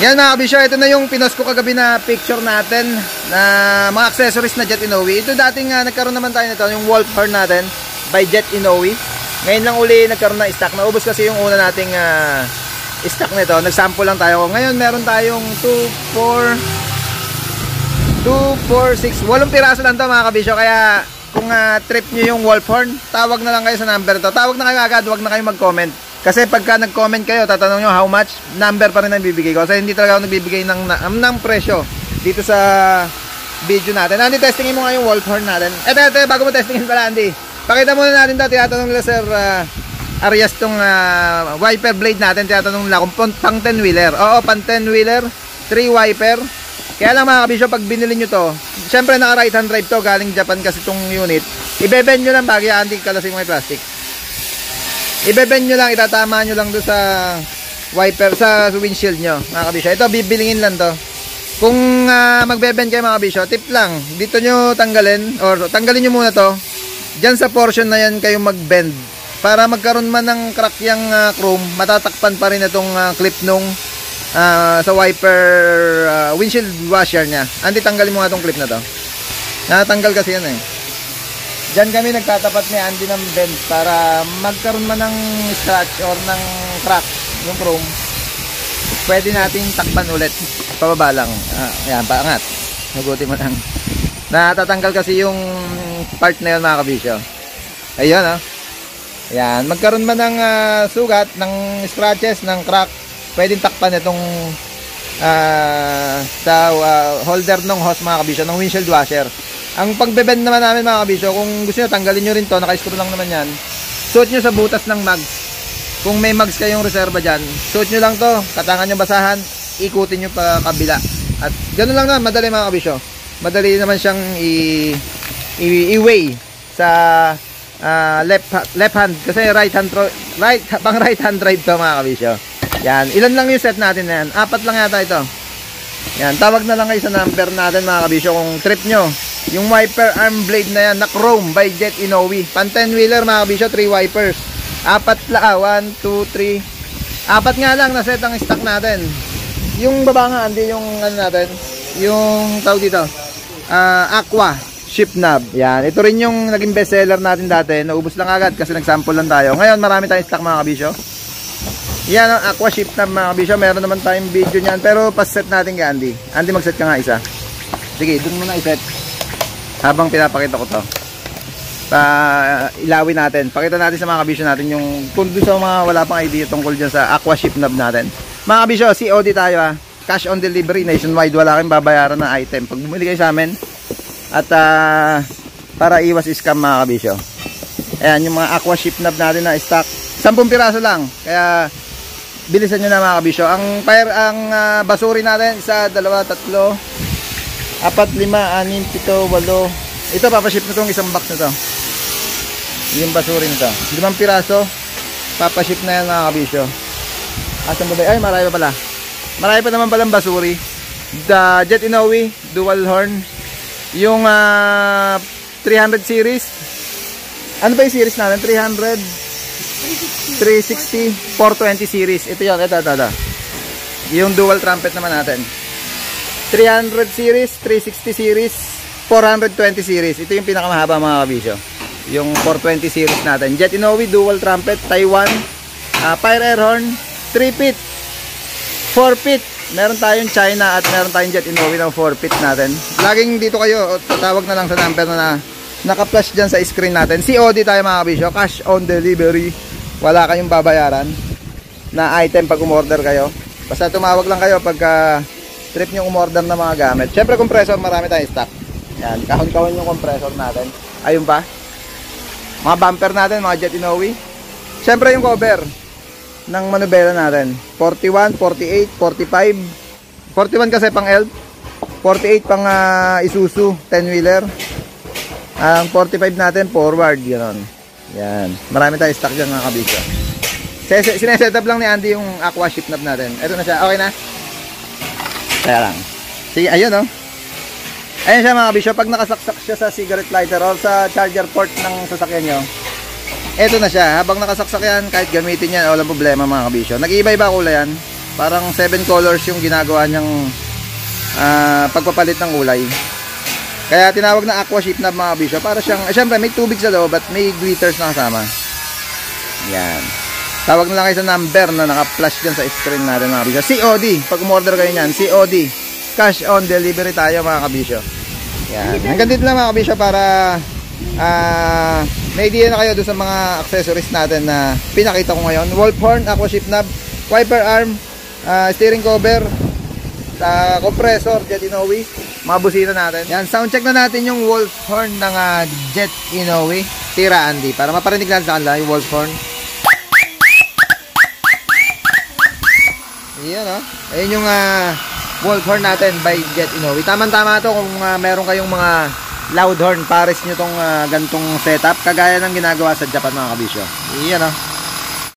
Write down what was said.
Yan mga kabisyo, ito na yung pinost ko kagabi na picture natin na mga accessories na Jet Inoue. Ito dating nagkaroon naman tayo nito, yung Wolf Horn natin by Jet Inoue. Ngayon lang uli nagkaroon ng stock. Naubos kasi yung una nating stock nito. Nagsample lang tayo. Ngayon meron tayong 2, 4, 6, 8 piraso lang to mga kabisyo. Kaya kung trip nyo yung Wolf Horn, tawag na lang kayo sa number to. Tawag na kayo agad, huwag na kayo mag-comment. Kasi pagka nag-comment kayo, tatanong nyo how much, number pa rin ang bibigay ko. Kasi hindi talaga ako nagbibigay ng presyo dito sa video natin. Andy, testingin mo nga yung Wolf Horn natin. Ito, bago mo testingin pala, Andy. Pakita muna natin ito. Tinatanong nila Sir Arias tong wiper blade natin. Tinatanong nila kung pang 10-wheeler. Oo, pang 10-wheeler, 3 wiper. Kaya lang mga kabisyo, pag binili nyo to, syempre naka right hand drive to, galing Japan kasi itong unit. Ibeben nyo lang bagay, Andy, kalasing may plastic. Ibeben nyo lang, itatama nyo lang doon sa wiper, sa windshield nyo mga kabisyo. Ito, bibilingin lang to. Kung magbeben kayo mga kabisyo, tip lang, dito nyo tanggalin, or tanggalin nyo muna to. Diyan sa portion na yan kayo mag-bend. Para magkaroon man ng crack yung chrome, matatakpan pa rin itong clip nung sa wiper windshield washer nya. Andi, tanggalin mo nga itong clip na to. Natanggal kasi yan eh. Diyan kami nagtatapat ni Andy ng bend para magkaroon man ng scratch or ng crack yung chrome, pwede nating takpan ulit. Pababa lang. Ayan, paangat. Naguti mo lang. Natatanggal kasi yung part na yun mga kabisyo. Ayun Ayan, magkaroon man ng sugat, ng scratches, ng crack, pwedeng takpan itong sa holder ng hose mga kabisyo, ng windshield washer. Ang pagbebend naman namin mga kabisyo, kung gusto nyo tanggalin nyo rin to, naka-screw lang naman yan, suot nyo sa butas ng mags. Kung may mags kayong reserva dyan, suot nyo lang to, katangan nyo basahan, ikutin nyo pa kabila. At ganoon lang naman, madali mga kabisyo. Madali naman siyang i-weigh sa left hand, kasi pang right hand drive to mga kabisyo. Yan, ilan lang yung set natin na yan? 4 lang yata ito. Yan, tawag na lang kayo sa number natin mga kabisyo kung trip nyo yung wiper arm blade na yan na chrome by Jet Inoue. Pan 10-wheeler mga kabisyo, 3 wipers. 4 lang, 1, 2, 3. 4 nga lang na set ang stock natin. Yung baba nga, hindi yung ano natin, yung tawag dito, aqua ship knob. Yan, ito rin yung naging best seller natin dati. Naubos lang agad kasi nagsample lang tayo. Ngayon marami tayong stock mga kabisyo. Yan ang aqua ship knob mga kabisyo. Meron naman tayong video nyan, pero pas-set natin kay Andy. Andy, mag-set ka nga isa. Sige, doon muna i-set habang pinapakita ko to. Ilawin natin. Pakita natin sa mga kabisyo natin yung kung doon sa mga wala pang idea tungkol dyan sa aqua ship knob natin. Mga kabisyo, COD tayo cash on delivery, nationwide. Wala kayong babayaran ng item pag bumili kayo sa amin. At para iwas scam mga kabisyo. Ayan yung mga aqua ship knob natin na stock. 10 piraso lang. Kaya bilisan nyo na mga kabisyo. Ang basuri natin, 1, 2, 3, 4, 5, 6, 7, 8. Ito papaship na itong isang box na to. Yung basuri nito 5 piraso. Papaship na yan mga kabisyo. Asan ba ba? Ay, marami pa pala. Marami pa naman palang basuri. The Jet Inoue dual horn. Yung 300 series. Ano ba yung series natin? 300, 360, 420 series. Ito yun, ito. Yung dual trumpet naman natin. 300 series, 360 series, 420 series. Ito yung pinakamahaba mga kabisyo. Yung 420 series natin. Jet Inoue dual trumpet, Taiwan, fire air horn, 3 feet, 4 feet. Meron tayong China at meron tayong Jet Inoue ng 4 feet natin. Laging dito kayo, tatawag na lang sa number na naka-flash dyan sa screen natin. COD tayo mga kabisyo, cash on delivery. Wala kayong babayaran na item pag umorder kayo. Basta tumawag lang kayo pagka trip nyo umorder ng mga gamit. Syempre compressor, marami tayong stock. Yan, kahon-kahon yung compressor natin. Ayun pa. Mga bumper natin, mga Jet Inoue. Syempre yung cover ng manubela natin. 41, 48, 45. 41 kasi pang ELF. 48 pang Isuzu 10-wheeler. Ang 45 natin forward, ganoon. Yan. Marami tayong stock dyan mga kabisyo. Sineset up lang ni Andy yung aqua ship knob natin. Ito na siya. Okay na? Kaya lang. Sige, ayun Ayun siya mga kabisyo. Pag nakasaksak siya sa cigarette lighter or sa charger port ng sasakyan nyo, ito na siya. Habang nakasaksak yan, kahit gamitin yan, walang problema mga kabisyo. Nag-iiba-iba kulay yan. Parang 7 colors yung ginagawa niyang pagpapalit ng kulay. Kaya tinawag na aqua sheep knob mga kabisyo. Para siyang, syempre may tubig sa loob at may glitters na kasama. Yan. Tawag na lang kayo sa number na naka-flash dyan sa screen natin mga kabisyo. COD. Pag umorder kayo nyan, COD. Cash on delivery tayo mga kabisyo. Yan. Hanggang dito lang mga kabisyo para may idea na kayo doon sa mga accessories natin na pinakita ko ngayon. Wolf horn, aqua sheep knob, wiper arm, steering cover, compressor, Jet Inoue, mga busina natin. Yan, sound check na natin yung wolf horn ng Jet Inoue. Tira Andy, para maparinig natin sa kanila yung wolf horn. Yan ayun yung wolf horn natin by Jet Inoue. Tama-tama to kung meron kayong mga loud horn, pares nyo tong gantong setup kagaya ng ginagawa sa Japan mga kabisyo. Yan